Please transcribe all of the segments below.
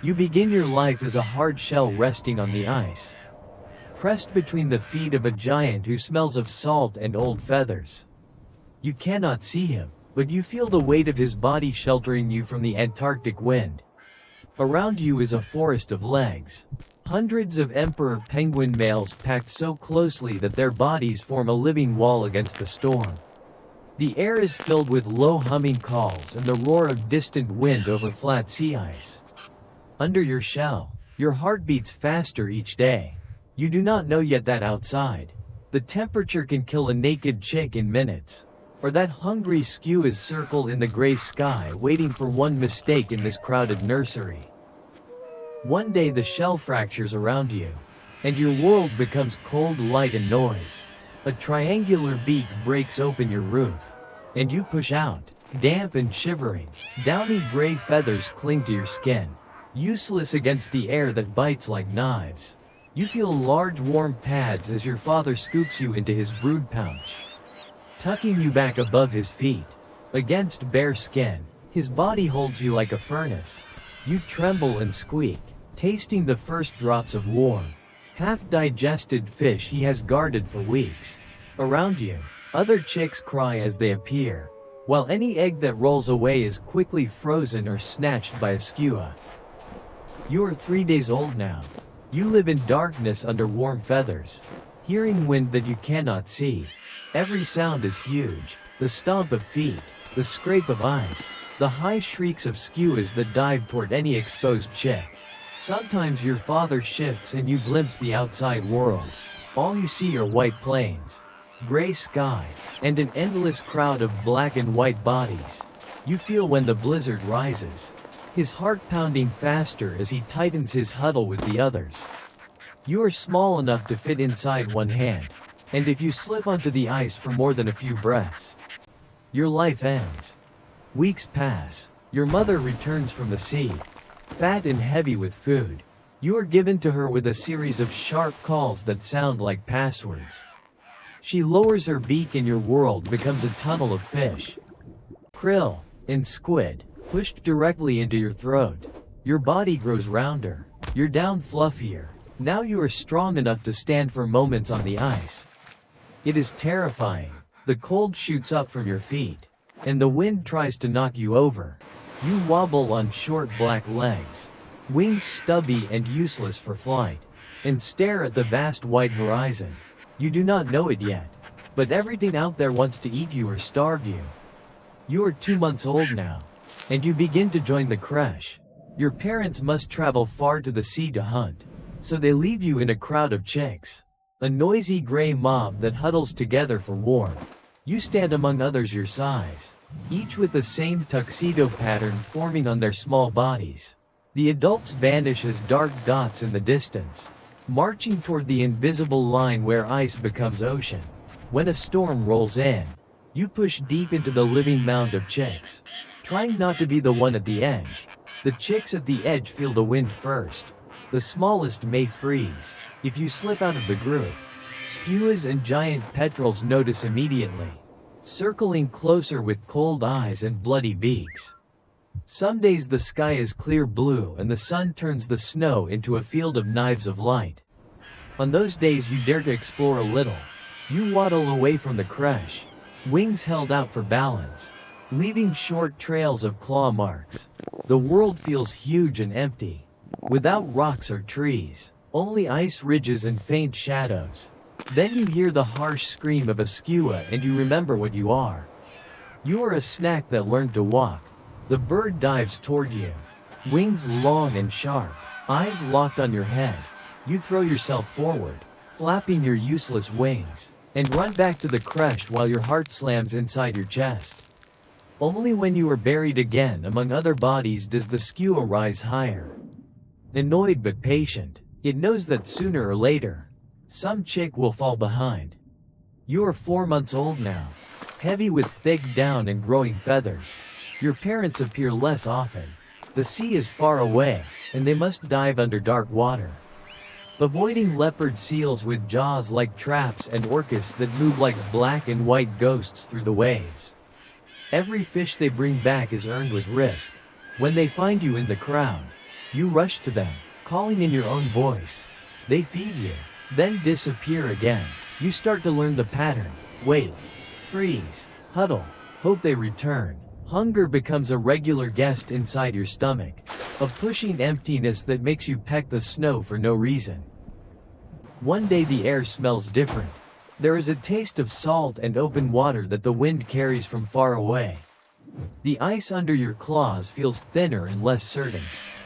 You begin your life as a hard shell resting on the ice, pressed between the feet of a giant who smells of salt and old feathers. You cannot see him, but you feel the weight of his body sheltering you from the Antarctic wind. Around you is a forest of legs. Hundreds of emperor penguin males packed so closely that their bodies form a living wall against the storm. The air is filled with low humming calls and the roar of distant wind over flat sea ice. Under your shell, your heart beats faster each day. You do not know yet that outside, the temperature can kill a naked chick in minutes, or that hungry skuas circle in the gray sky waiting for one mistake in this crowded nursery. One day the shell fractures around you, and your world becomes cold light and noise. A triangular beak breaks open your roof, and you push out, damp and shivering. Downy gray feathers cling to your skin, useless against the air that bites like knives. You feel large warm pads as your father scoops you into his brood pouch, tucking you back above his feet. Against bare skin, his body holds you like a furnace. You tremble and squeak, tasting the first drops of warm, half-digested fish he has guarded for weeks. Around you, other chicks cry as they appear, while any egg that rolls away is quickly frozen or snatched by a skua. You are 3 days old now. You live in darkness under warm feathers, hearing wind that you cannot see. Every sound is huge: the stomp of feet, the scrape of ice, the high shrieks of skuas that dive toward any exposed chick. Sometimes your father shifts and you glimpse the outside world. All you see are white plains, gray sky, and an endless crowd of black and white bodies. You feel when the blizzard rises, his heart pounding faster as he tightens his huddle with the others. You are small enough to fit inside one hand, and if you slip onto the ice for more than a few breaths, your life ends. Weeks pass. Your mother returns from the sea, fat and heavy with food. You are given to her with a series of sharp calls that sound like passwords. She lowers her beak and your world becomes a tunnel of fish, krill, and squid, pushed directly into your throat. Your body grows rounder, your down fluffier. Now you are strong enough to stand for moments on the ice. It is terrifying. The cold shoots up from your feet, and the wind tries to knock you over. You wobble on short black legs, wings stubby and useless for flight, and stare at the vast white horizon. You do not know it yet, but everything out there wants to eat you or starve you. You are 2 months old now, and you begin to join the creche. Your parents must travel far to the sea to hunt, so they leave you in a crowd of chicks, a noisy gray mob that huddles together for warmth. You stand among others your size, each with the same tuxedo pattern forming on their small bodies. The adults vanish as dark dots in the distance, marching toward the invisible line where ice becomes ocean. When a storm rolls in, you push deep into the living mound of chicks, trying not to be the one at the edge. The chicks at the edge feel the wind first. The smallest may freeze if you slip out of the group. Skuas and giant petrels notice immediately, circling closer with cold eyes and bloody beaks. Some days the sky is clear blue and the sun turns the snow into a field of knives of light. On those days you dare to explore a little. You waddle away from the creche, wings held out for balance, leaving short trails of claw marks. The world feels huge and empty, without rocks or trees, only ice ridges and faint shadows. Then you hear the harsh scream of a skua and you remember what you are. You are a snack that learned to walk. The bird dives toward you, wings long and sharp, eyes locked on your head. You throw yourself forward, flapping your useless wings, and run back to the creche while your heart slams inside your chest. Only when you are buried again among other bodies does the skua rise higher. Annoyed but patient, it knows that sooner or later, some chick will fall behind. You are 4 months old now, heavy with thick down and growing feathers. Your parents appear less often. The sea is far away, and they must dive under dark water, avoiding leopard seals with jaws like traps and orcas that move like black and white ghosts through the waves. Every fish they bring back is earned with risk. When they find you in the crowd, You rush to them, calling in your own voice. They feed you, then disappear again. You start to learn the pattern. Wait, freeze, huddle, hope they return. Hunger becomes a regular guest inside your stomach, a pushing emptiness that makes you peck the snow for no reason. One day the air smells different. There is a taste of salt and open water that the wind carries from far away. The ice under your claws feels thinner and less certain.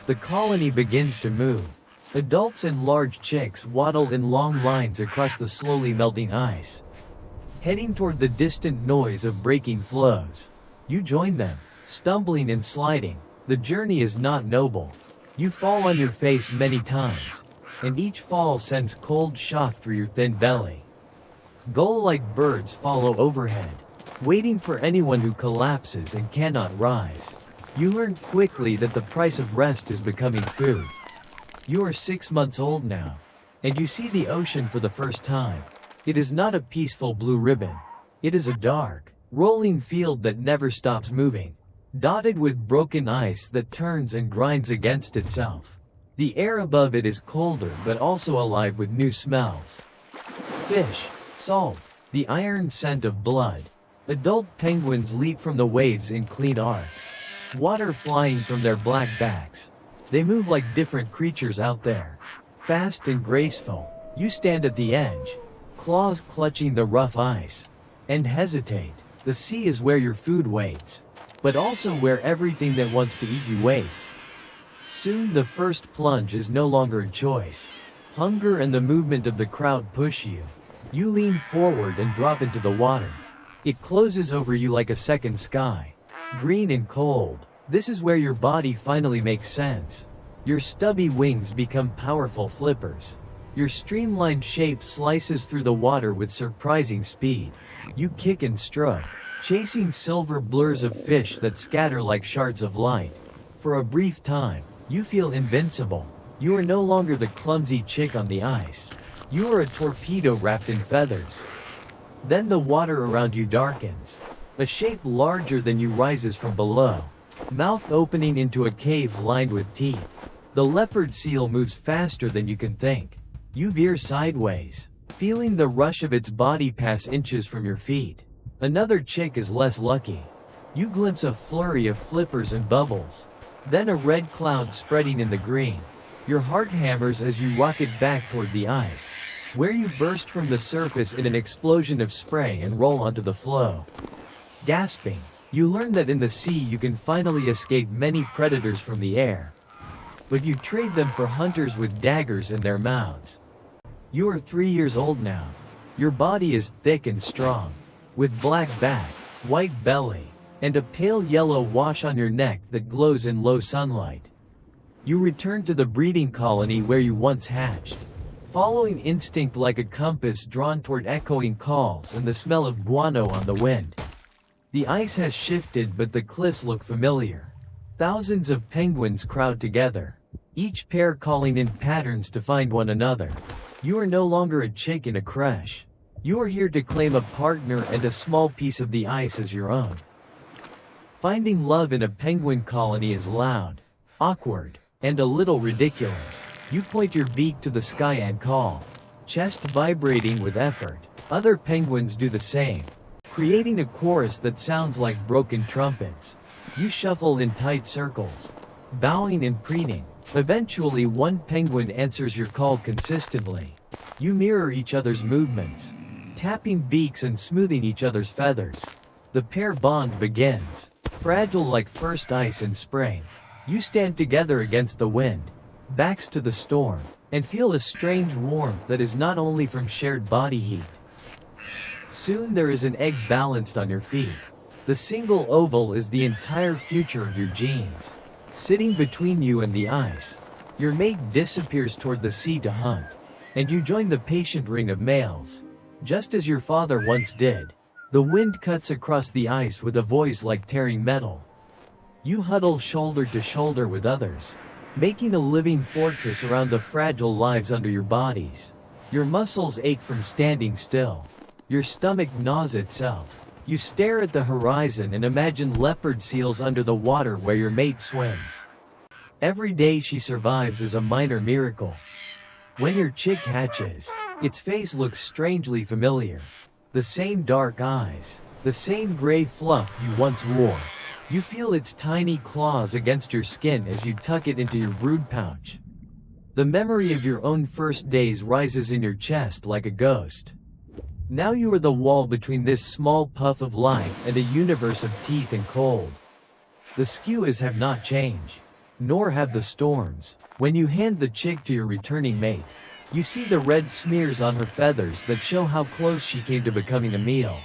The colony begins to move. Adults and large chicks waddle in long lines across the slowly melting ice, heading toward the distant noise of breaking floes. You join them, stumbling and sliding. The journey is not noble. You fall on your face many times, and each fall sends cold shock through your thin belly. Gull-like birds follow overhead, waiting for anyone who collapses and cannot rise. You learn quickly that the price of rest is becoming food. You are 6 months old now, and you see the ocean for the first time. It is not a peaceful blue ribbon. It is a dark, rolling field that never stops moving, dotted with broken ice that turns and grinds against itself. The air above it is colder but also alive with new smells. Fish, salt, the iron scent of blood. Adult penguins leap from the waves in clean arcs, water flying from their black backs. They move like different creatures out there, fast and graceful. You stand at the edge, claws clutching the rough ice, and hesitate. The sea is where your food waits, but also where everything that wants to eat you waits. Soon the first plunge is no longer a choice. Hunger and the movement of the crowd push you. You lean forward and drop into the water. It closes over you like a second sky, green and cold. This is where your body finally makes sense. Your stubby wings become powerful flippers. Your streamlined shape slices through the water with surprising speed. You kick and stroke, chasing silver blurs of fish that scatter like shards of light. For a brief time, you feel invincible. You are no longer the clumsy chick on the ice. You are a torpedo wrapped in feathers. Then the water around you darkens. A shape larger than you rises from below, mouth opening into a cave lined with teeth. The leopard seal moves faster than you can think. You veer sideways, feeling the rush of its body pass inches from your feet. Another chick is less lucky. You glimpse a flurry of flippers and bubbles, then a red cloud spreading in the green. Your heart hammers as you rocket back toward the ice, where you burst from the surface in an explosion of spray and roll onto the floe. Gasping, you learn that in the sea you can finally escape many predators from the air, but you trade them for hunters with daggers in their mouths. You are 3 years old now. Your body is thick and strong, with black back, white belly, and a pale yellow wash on your neck that glows in low sunlight. You return to the breeding colony where you once hatched, following instinct like a compass drawn toward echoing calls and the smell of guano on the wind. The ice has shifted, but the cliffs look familiar. Thousands of penguins crowd together, each pair calling in patterns to find one another. You are no longer a chick in a creche. You are here to claim a partner and a small piece of the ice as your own. Finding love in a penguin colony is loud, awkward, and a little ridiculous. You point your beak to the sky and call, chest vibrating with effort. Other penguins do the same, creating a chorus that sounds like broken trumpets. You shuffle in tight circles, bowing and preening. Eventually one penguin answers your call consistently. You mirror each other's movements, tapping beaks and smoothing each other's feathers. The pair bond begins, fragile like first ice in spring. You stand together against the wind, backs to the storm, and feel a strange warmth that is not only from shared body heat. Soon there is an egg balanced on your feet. The single oval is the entire future of your genes. Sitting between you and the ice, your mate disappears toward the sea to hunt, and you join the patient ring of males, just as your father once did. The wind cuts across the ice with a voice like tearing metal. You huddle shoulder to shoulder with others, making a living fortress around the fragile lives under your bodies. Your muscles ache from standing still. Your stomach gnaws itself. You stare at the horizon and imagine leopard seals under the water where your mate swims. Every day she survives is a minor miracle. When your chick hatches, its face looks strangely familiar. The same dark eyes, the same gray fluff you once wore. You feel its tiny claws against your skin as you tuck it into your brood pouch. The memory of your own first days rises in your chest like a ghost. Now you are the wall between this small puff of life and a universe of teeth and cold. The skuas have not changed, nor have the storms. When you hand the chick to your returning mate, you see the red smears on her feathers that show how close she came to becoming a meal.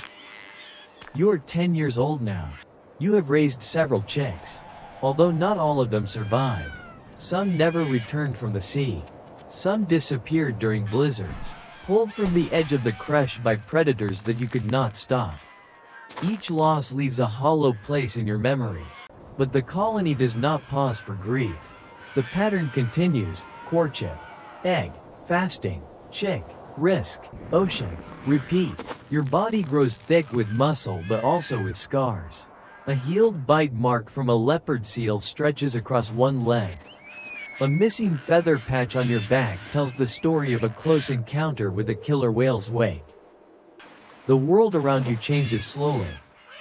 You're 10 years old now. You have raised several chicks. Although not all of them survived. Some never returned from the sea. Some disappeared during blizzards, pulled from the edge of the creche by predators that you could not stop. Each loss leaves a hollow place in your memory. But the colony does not pause for grief. The pattern continues: courtship, egg, fasting, chick, risk, ocean, repeat. Your body grows thick with muscle but also with scars. A healed bite mark from a leopard seal stretches across one leg. A missing feather patch on your back tells the story of a close encounter with a killer whale's wake. The world around you changes slowly.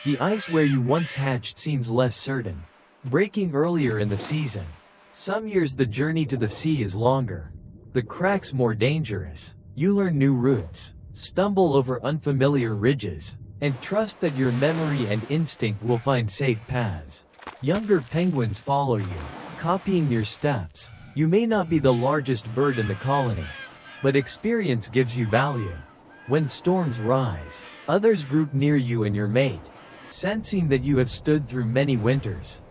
The ice where you once hatched seems less certain, breaking earlier in the season. Some years the journey to the sea is longer. The cracks more dangerous. You learn new routes, stumble over unfamiliar ridges, and trust that your memory and instinct will find safe paths. Younger penguins follow you, copying your steps. You may not be the largest bird in the colony, but experience gives you value. When storms rise, others group near you and your mate, sensing that you have stood through many winters.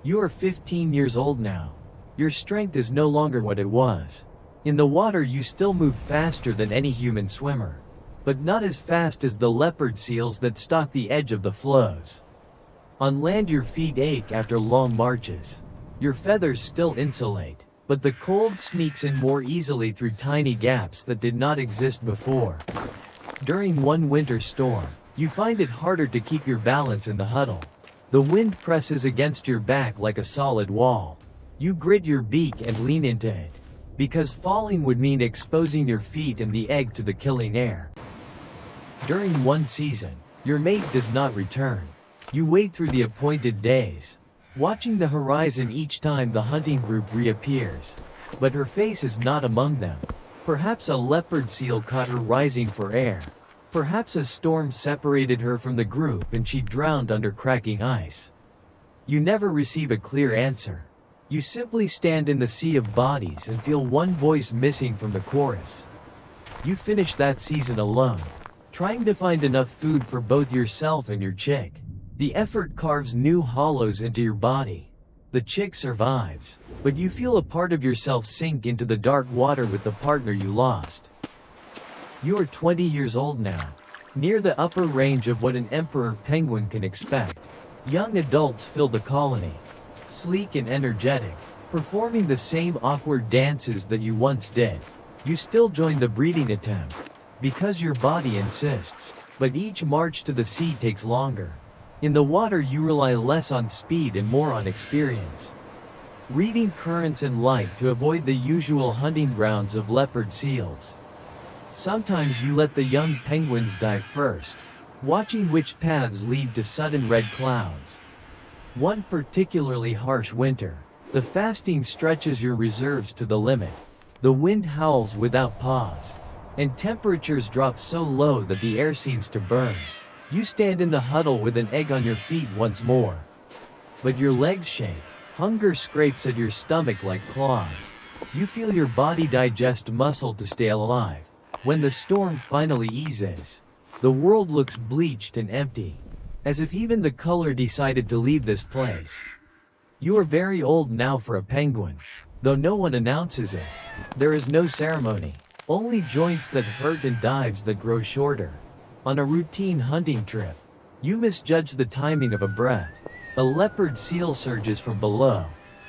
You are 15 years old now. Your strength is no longer what it was. In the water you still move faster than any human swimmer, but not as fast as the leopard seals that stalk the edge of the floes. On land your feet ache after long marches. Your feathers still insulate, but the cold sneaks in more easily through tiny gaps that did not exist before. During one winter storm, you find it harder to keep your balance in the huddle. The wind presses against your back like a solid wall. You grit your beak and lean into it, because falling would mean exposing your feet and the egg to the killing air. During one season, your mate does not return. You wait through the appointed days, watching the horizon each time the hunting group reappears. But her face is not among them. Perhaps a leopard seal caught her rising for air. Perhaps a storm separated her from the group and she drowned under cracking ice. You never receive a clear answer. You simply stand in the sea of bodies and feel one voice missing from the chorus. You finish that season alone, trying to find enough food for both yourself and your chick. The effort carves new hollows into your body. The chick survives, but you feel a part of yourself sink into the dark water with the partner you lost. You are 20 years old now, near the upper range of what an emperor penguin can expect. Young adults fill the colony, sleek and energetic, performing the same awkward dances that you once did. You still join the breeding attempt, because your body insists, but each march to the sea takes longer. In the water you rely less on speed and more on experience, reading currents and light to avoid the usual hunting grounds of leopard seals. Sometimes you let the young penguins dive first, watching which paths lead to sudden red clouds. One particularly harsh winter, the fasting stretches your reserves to the limit. The wind howls without pause, and temperatures drop so low that the air seems to burn. You stand in the huddle with an egg on your feet once more. But your legs shake. Hunger scrapes at your stomach like claws. You feel your body digest muscle to stay alive. When the storm finally eases, the world looks bleached and empty, as if even the color decided to leave this place. You are very old now for a penguin, though no one announces it. There is no ceremony, only joints that hurt and dives that grow shorter. On a routine hunting trip, you misjudge the timing of a breath. A leopard seal surges from below,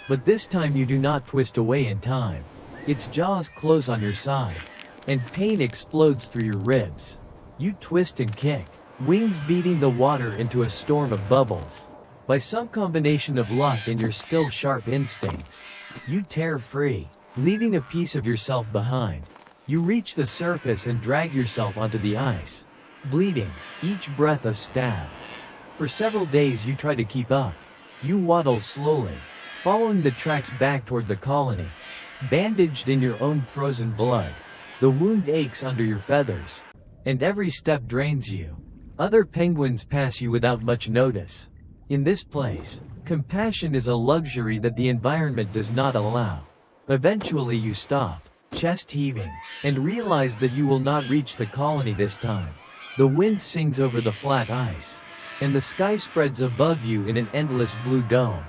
but this time you do not twist away in time. Its jaws close on your side, and pain explodes through your ribs. You twist and kick, wings beating the water into a storm of bubbles. By some combination of luck and your still sharp instincts, You tear free, leaving a piece of yourself behind. You reach the surface and drag yourself onto the ice, bleeding, each breath a stab. For several days you try to keep up. You waddle slowly, following the tracks back toward the colony, bandaged in your own frozen blood. The wound aches under your feathers, and every step drains you. Other penguins pass you without much notice. In this place, compassion is a luxury that the environment does not allow. Eventually you stop, chest heaving, and realize that you will not reach the colony this time. The wind sings over the flat ice, and the sky spreads above you in an endless blue dome.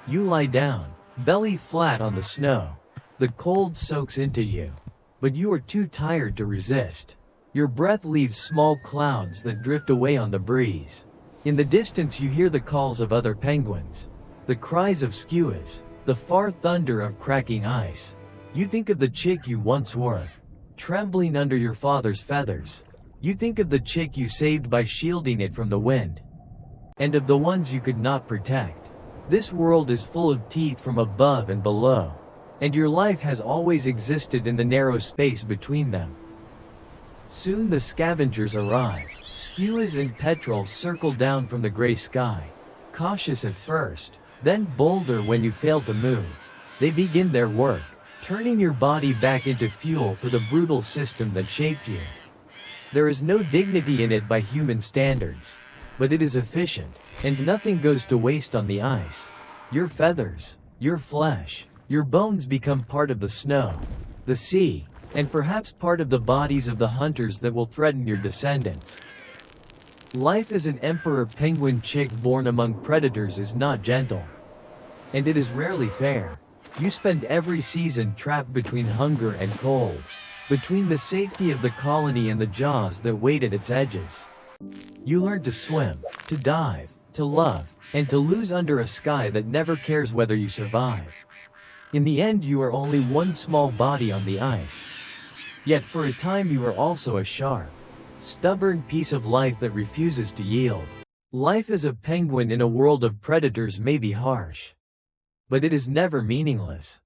You lie down, belly flat on the snow. The cold soaks into you, but you are too tired to resist. Your breath leaves small clouds that drift away on the breeze. In the distance you hear the calls of other penguins, the cries of skuas, the far thunder of cracking ice. You think of the chick you once were, trembling under your father's feathers. You think of the chick you saved by shielding it from the wind, and of the ones you could not protect. This world is full of teeth from above and below, and your life has always existed in the narrow space between them. Soon the scavengers arrive. Skuas and petrels circle down from the gray sky, cautious at first, then bolder when you fail to move. They begin their work, turning your body back into fuel for the brutal system that shaped you. There is no dignity in it by human standards, but it is efficient, and nothing goes to waste on the ice. Your feathers, your flesh, your bones become part of the snow, the sea, and perhaps part of the bodies of the hunters that will threaten your descendants. Life as an emperor penguin chick born among predators is not gentle, and it is rarely fair. You spend every season trapped between hunger and cold, between the safety of the colony and the jaws that wait at its edges. You learn to swim, to dive, to love, and to lose under a sky that never cares whether you survive. In the end you are only one small body on the ice. Yet for a time you are also a sharp, stubborn piece of life that refuses to yield. Life as a penguin in a world of predators may be harsh, but it is never meaningless.